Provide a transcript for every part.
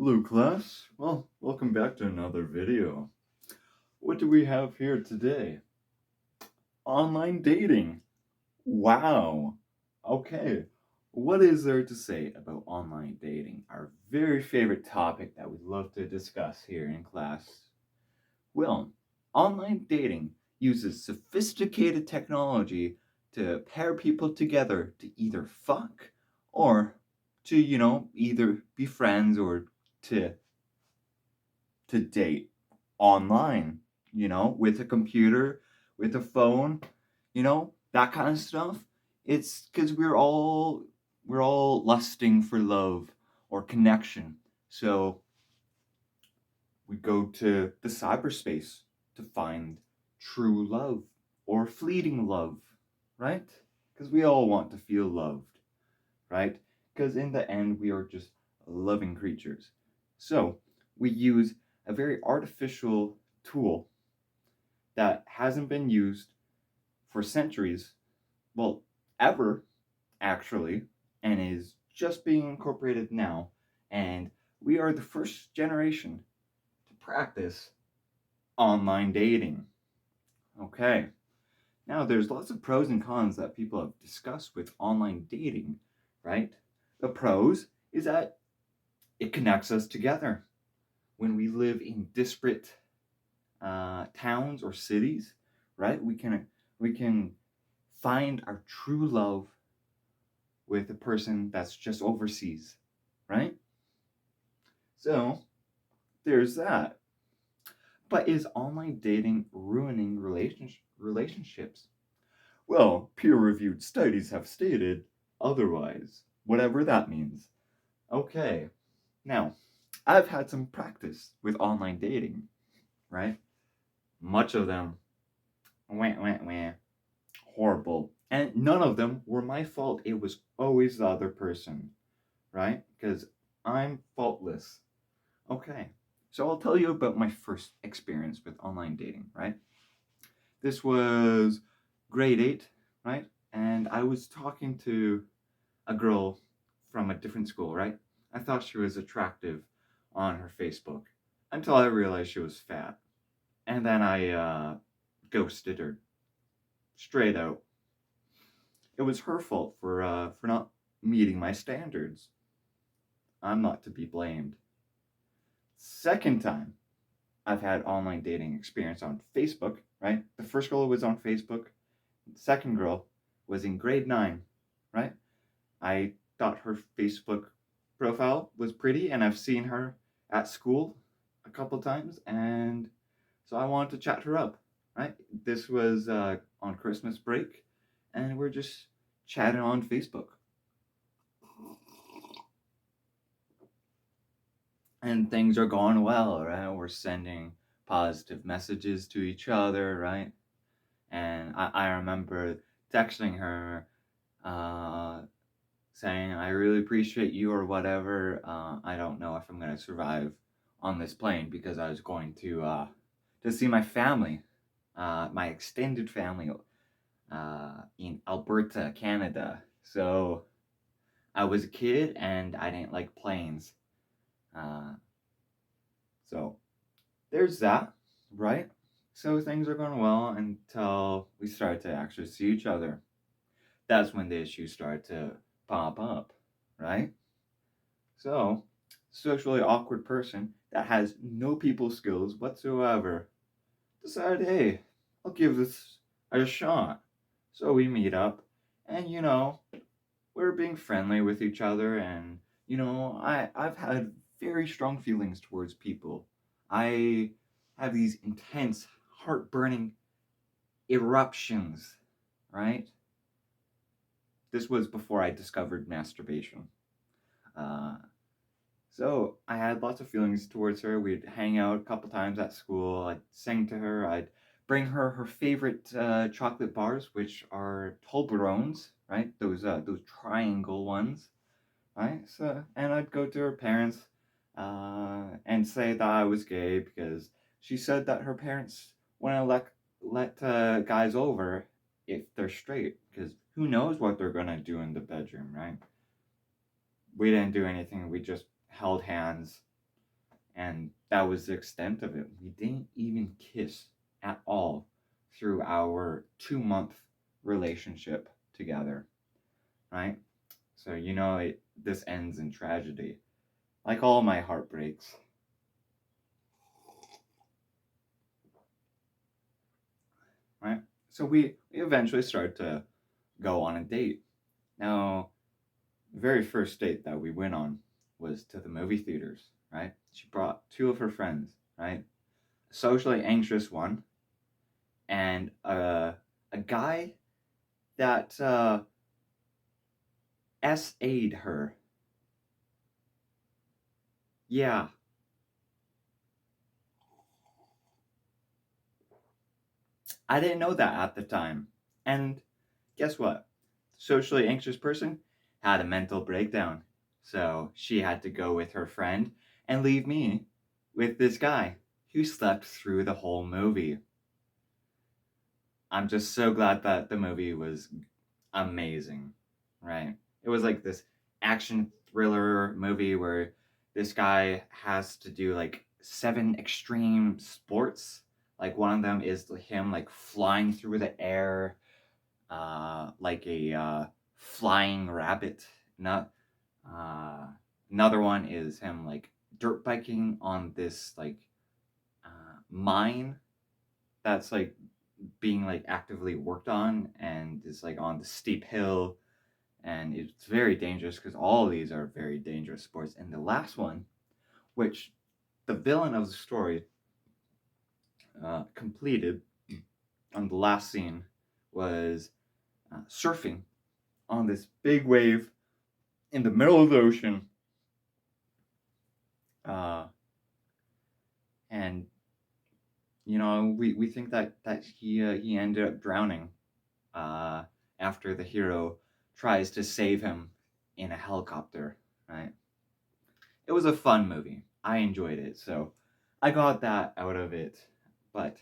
Hello class, well, welcome back to another video. What do we have here today? Online dating. Wow. Okay, what is there to say about online dating? Our very favorite topic that we love to discuss here in class. Well, online dating uses sophisticated technology to pair people together to either fuck or to, either be friends or to date online, with a computer, with a phone, that kind of stuff. It's because we're all lusting for love or connection. So we go to the cyberspace to find true love or fleeting love, right? Because we all want to feel loved, right? Because in the end, we are just loving creatures. So we use a very artificial tool that hasn't been used for centuries, well, ever, actually, and is just being incorporated now. And we are the first generation to practice online dating. Okay. Now, there's lots of pros and cons that people have discussed with online dating, right? The pros is that it connects us together. When we live in disparate towns or cities, right? We can find our true love with a person that's just overseas, right? So there's that. But is online dating ruining relationships? Well, peer-reviewed studies have stated otherwise, whatever that means. Okay, now I've had some practice with online dating, right? Much of them wah, wah, wah, horrible. And none of them were my fault. It was always the other person, right? Because I'm faultless. Okay, so I'll tell you about my first experience with online dating, right? This was grade 8, right? And I was talking to a girl from a different school, right? I thought she was attractive on her Facebook until I realized she was fat. And then I ghosted her straight out. It was her fault for not meeting my standards. I'm not to be blamed. Second time I've had online dating experience on Facebook, right? The first girl was on Facebook. The second girl was in grade 9, right? I thought her Facebook profile was pretty, and I've seen her at school a couple times, and so I wanted to chat her up, right? This was on Christmas break, and we're just chatting on Facebook. And things are going well, right? We're sending positive messages to each other, right? And I remember texting her, uh, saying, I really appreciate you or whatever. I don't know if I'm going to survive on this plane because I was going to see my family, my extended family in Alberta, Canada. So I was a kid and I didn't like planes. Uh, so there's that, right? So things are going well until we start to actually see each other. That's when the issues start to pop up, right? So, socially awkward person that has no people skills whatsoever decided, hey, I'll give this a shot. So we meet up, and we're being friendly with each other, and I've had very strong feelings towards people. I have these intense, heart-burning eruptions, right? This was before I discovered masturbation. Uh, So I had lots of feelings towards her. We'd hang out a couple times at school. I'd sing to her. I'd bring her her favorite chocolate bars, which are Toblerones, right? Those triangle ones, right? So and I'd go to her parents and say that I was gay because she said that her parents want to let guys over if they're straight because who knows what they're gonna do in the bedroom, right? We didn't do anything. We just held hands And that was the extent of it. We didn't even kiss at all through our 2 month relationship together, right? So, this ends in tragedy, like all my heartbreaks, right? So, we eventually started to go on a date. Now, the very first date that we went on was to the movie theaters, right? She brought two of her friends, right? A socially anxious one and a guy that SA'd her. Yeah, I didn't know that at the time. And guess what? Socially anxious person had a mental breakdown. So she had to go with her friend and leave me with this guy who slept through the whole movie. I'm just so glad that the movie was amazing, right? It was like this action thriller movie where this guy has to do like 7 extreme sports. Like one of them is him like flying through the air, like a flying rabbit. Not uh, Another one is him like dirt biking on this like mine that's like being like actively worked on and is like on the steep hill, and it's very dangerous because all of these are very dangerous sports. And the last one, which the villain of the story completed on the last scene, was surfing on this big wave in the middle of the ocean, uh, and we think that he ended up drowning uh, after the hero tries to save him in a helicopter, right? It was a fun movie. I enjoyed it, so I got that out of it. But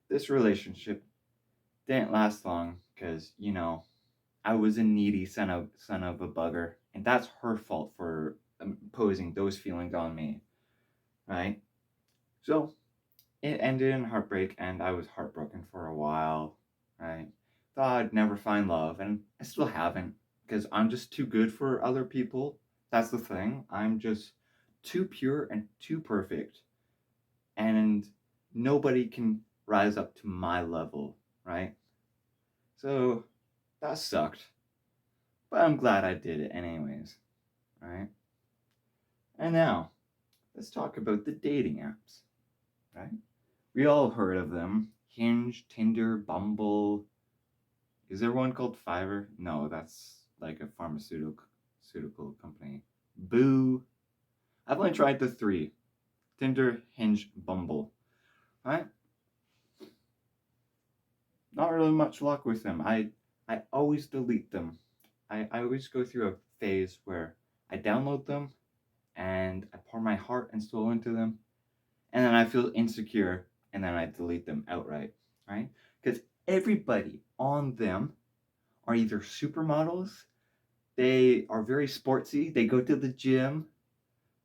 this relationship didn't last long because I was a needy son of a bugger, and that's her fault for imposing those feelings on me, right? So it ended in heartbreak, and I was heartbroken for a while, right? Thought I'd never find love, and I still haven't, because I'm just too good for other people. That's the thing. I'm just too pure and too perfect, and nobody can rise up to my level, right? So that sucked, but I'm glad I did it anyways, right? And now, let's talk about the dating apps, right? We all heard of them. Hinge, Tinder, Bumble. Is there one called Fiverr? No, that's like a pharmaceutical company. Boo. I've only tried the three. Tinder, Hinge, Bumble. Right? Not really much luck with them. I always delete them. I always go through a phase where I download them and I pour my heart and soul into them, and then I feel insecure and then I delete them outright, right? Because everybody on them are either supermodels, they are very sportsy, they go to the gym,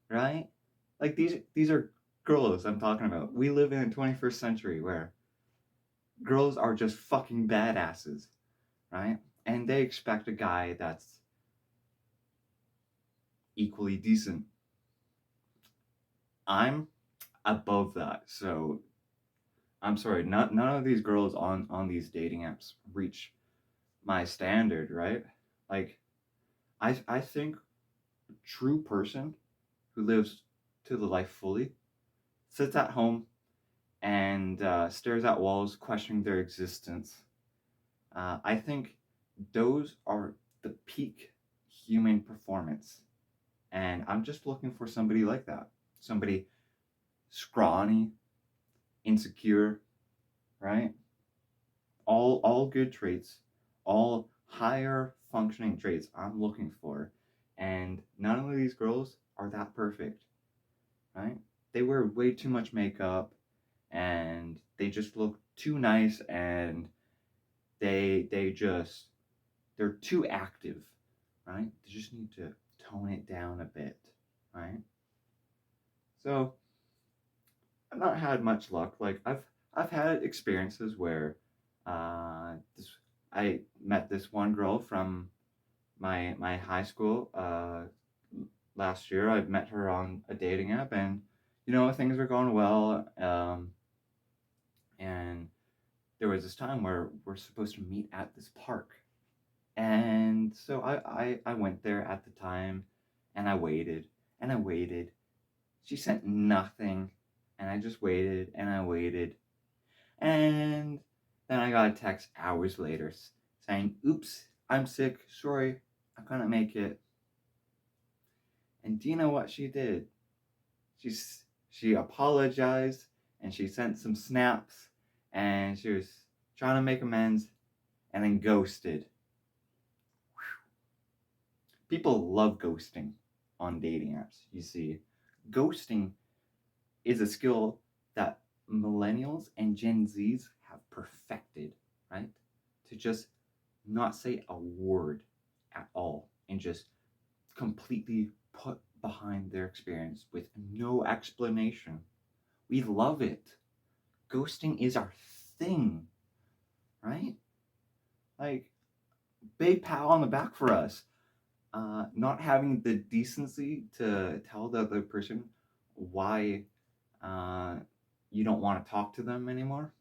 right? Like these are girls I'm talking about. We live in the 21st century where girls are just fucking badasses, right? And they expect a guy that's equally decent. I'm above that. So I'm sorry, none of these girls on these dating apps reach my standard, right? Like I think a true person who lives to the life fully sits at home and stares at walls, questioning their existence. I think those are the peak human performance. And I'm just looking for somebody like that. Somebody scrawny, insecure, right? All good traits, all higher functioning traits I'm looking for. And none of these girls are that perfect, right? They wear way too much makeup and they just look too nice, and they're too active, right? They just need to tone it down a bit, right? So I've not had much luck. Like I've had experiences where this I met this one girl from my high school last year. I met her on a dating app, and things were going well. And there was this time where we're supposed to meet at this park, and so I went there at the time, and I waited and I waited. She sent nothing, and I just waited and I waited, and then I got a text hours later saying, "Oops, I'm sick. Sorry, I couldn't make it." And do you know what she did? She apologized, and she sent some snaps, and she was trying to make amends, and then ghosted. People love ghosting on dating apps. You see, ghosting is a skill that millennials and Gen Zs have perfected, right? To just not say a word at all and just completely put behind their experience with no explanation. We love it. Ghosting is our thing, right? Like, big pat on the back for us. Not having the decency to tell the other person why uh, you don't want to talk to them anymore.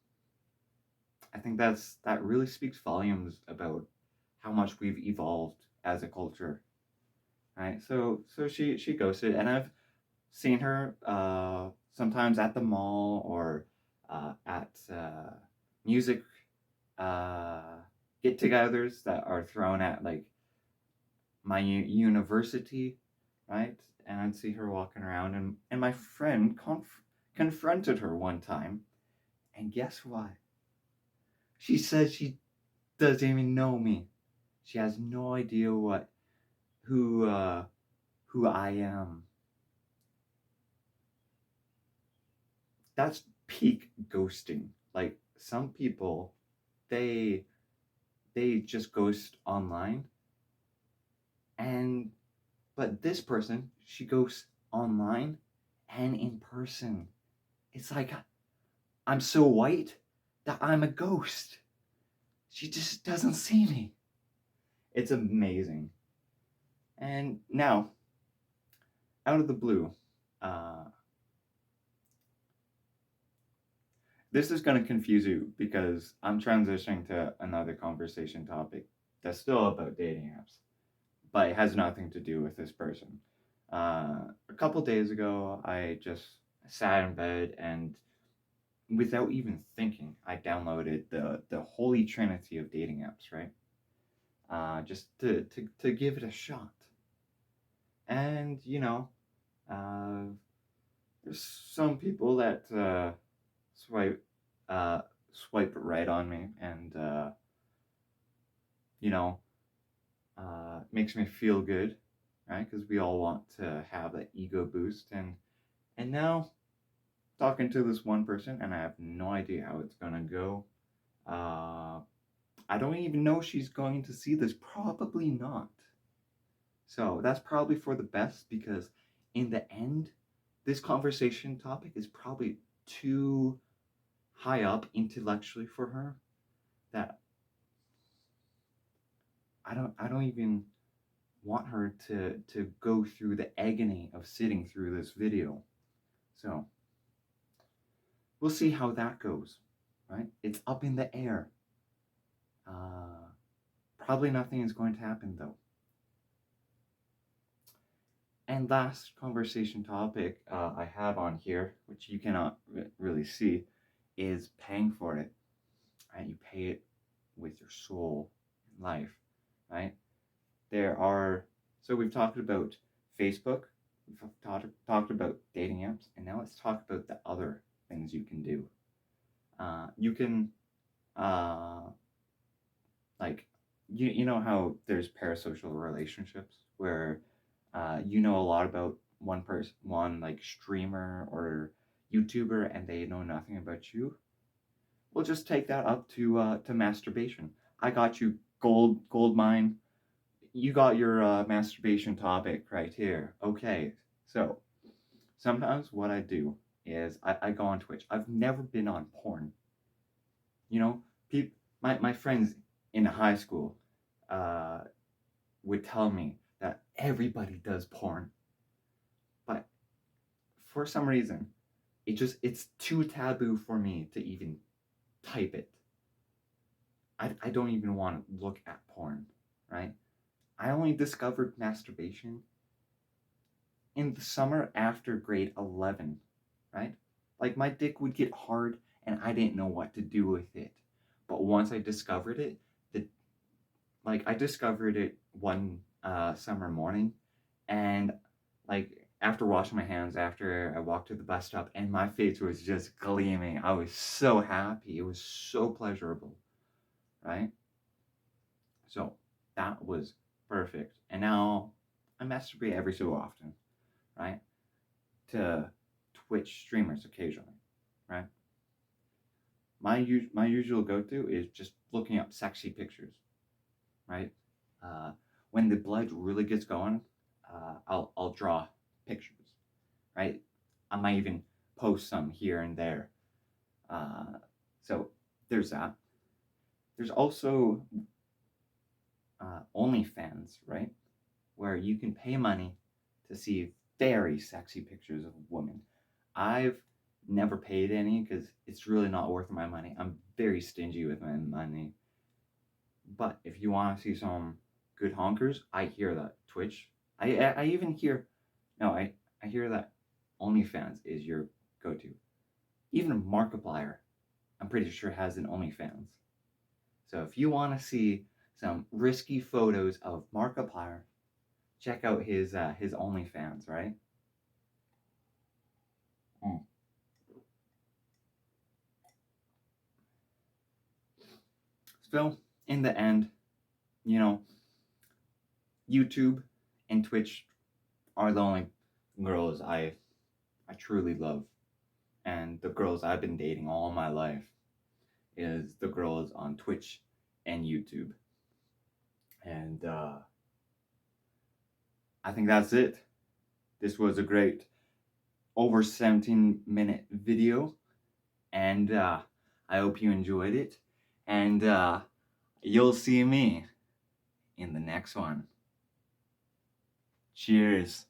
I think that really speaks volumes about how much we've evolved as a culture, right? So she ghosted, and I've seen her sometimes at the mall or at music uh, get-togethers that are thrown at like my university, right? And I'd see her walking around, and my friend confronted her one time, and guess what? She says she doesn't even know me. She has no idea who uh, who I am. That's peak ghosting. Like some people, they they just ghost online, and but this person, she ghosts online and in person. It's like I'm so white that I'm a ghost. She just doesn't see me. It's amazing. And now, out of the blue, uh, this is going to confuse you because I'm transitioning to another conversation topic that's still about dating apps, but it has nothing to do with this person. A couple days ago, I just sat in bed and, without even thinking, I downloaded the holy trinity of dating apps, right? Just to give it a shot. And uh, there's some people that swipe swipe right on me, and you know makes me feel good, right? Because we all want to have that ego boost, and now talking to this one person, and I have no idea how it's gonna go. Uh, I don't even know she's going to see this. Probably not. So that's probably for the best because in the end, this conversation topic is probably too high up intellectually for her that I don't even want her to go through the agony of sitting through this video. So we'll see how that goes, right? It's up in the air. Uh, Probably nothing is going to happen though. And last conversation topic I have on here, which you cannot really see, is paying for it. Right? You pay it with your soul and life, right? There are, so we've talked about Facebook, we've talked about dating apps, and now let's talk about the other things you can do. You can, uh, like, you know how there's parasocial relationships where you know a lot about one person, one like streamer or YouTuber, and they know nothing about you. We'll just take that up to masturbation. I got you, gold mine. You got your masturbation topic right here. Okay, so sometimes what I do is I go on Twitch. I've never been on porn. You know, people, my friends in high school uh, would tell me that everybody does porn, but for some reason, it's too taboo for me to even type it. I don't even want to look at porn, right? I only discovered masturbation in the summer after grade 11, right? Like my dick would get hard and I didn't know what to do with it. But once I discovered it, the I discovered it one summer morning, and like after washing my hands after I walked to the bus stop, and my face was just gleaming. I was so happy. It was so pleasurable, right? So that was perfect. And now I masturbate every so often, right? To Twitch streamers occasionally, right? My usual go to is just looking up sexy pictures, right? Uh, when the blood really gets going, I'll draw pictures, right? I might even post some here and there. Uh, so there's that. There's also OnlyFans, right? Where you can pay money to see very sexy pictures of women. I've never paid any because it's really not worth my money. I'm very stingy with my money. But if you want to see some good honkers, I hear that Twitch. I even hear, no, I hear that OnlyFans is your go-to. Even Markiplier, I'm pretty sure has an OnlyFans. So if you want to see some risky photos of Markiplier, check out his OnlyFans, right? Mm. So in the end, you know, YouTube and Twitch are the only girls I truly love, and the girls I've been dating all my life is the girls on Twitch and YouTube. And I think that's it. This was a great over 17-minute video, and I hope you enjoyed it. And you'll see me in the next one. Cheers.